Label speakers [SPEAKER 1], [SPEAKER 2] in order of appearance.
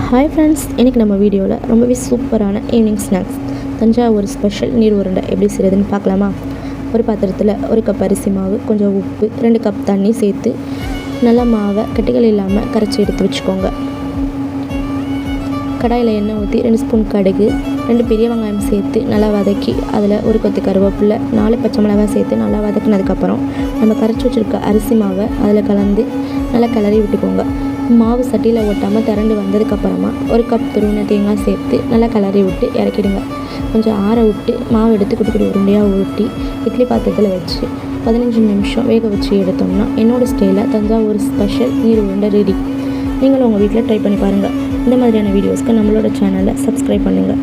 [SPEAKER 1] Hi friends, இன்றைக்கி நம்ம வீடியோவில் ரொம்பவே சூப்பரான ஈவினிங் ஸ்நாக்ஸ் தஞ்சாவூர் ஸ்பெஷல் நீர் உருண்டை எப்படி செய்கிறதுன்னு பார்க்கலாமா. ஒரு பாத்திரத்தில் 1 கப் அரிசி மாவு, கொஞ்சம் உப்பு, 2 கப் தண்ணி சேர்த்து நல்லா மாவை கட்டிகள் இல்லாமல் கரைச்சி எடுத்து வச்சுக்கோங்க. கடாயில் எண்ணெய் ஊற்றி 2 ஸ்பூன் கடுகு, 2 பெரிய வெங்காயம் சேர்த்து நல்லா வதக்கி அதில் 1 கொத்து கருவேப்பிலை, 4 பச்சை மிளகாய் சேர்த்து நல்லா வதக்கினதுக்கப்புறம் நம்ம கரைச்சி வச்சுருக்க அரிசி மாவை அதில் கலந்து நல்லா கிளறி விட்டுக்கோங்க. மாவு சட்டியில் ஒட்டாமல் திரண்டு வந்ததுக்கப்புறமா 1 கப் துருவின தேங்காய் சேர்த்து நல்லா கிளறி விட்டு இறக்கிடுங்க. கொஞ்சம் ஆற விட்டு மாவு எடுத்து குட்டி குட்டி உருண்டையாக ஊட்டி இட்லி பாத்திரத்தில் வச்சு 15 நிமிஷம் வேக வச்சு எடுத்தோம்னா என்னோடய ஸ்டைலில் தஞ்சாவூர் ஸ்பெஷல் நீர் உருண்டை ரெடி. நீங்களும் உங்கள் வீட்டில் ட்ரை பண்ணி பாருங்கள். இந்த மாதிரியான வீடியோஸ்க்கு நம்மளோட சேனலை சப்ஸ்கிரைப் பண்ணுங்கள்.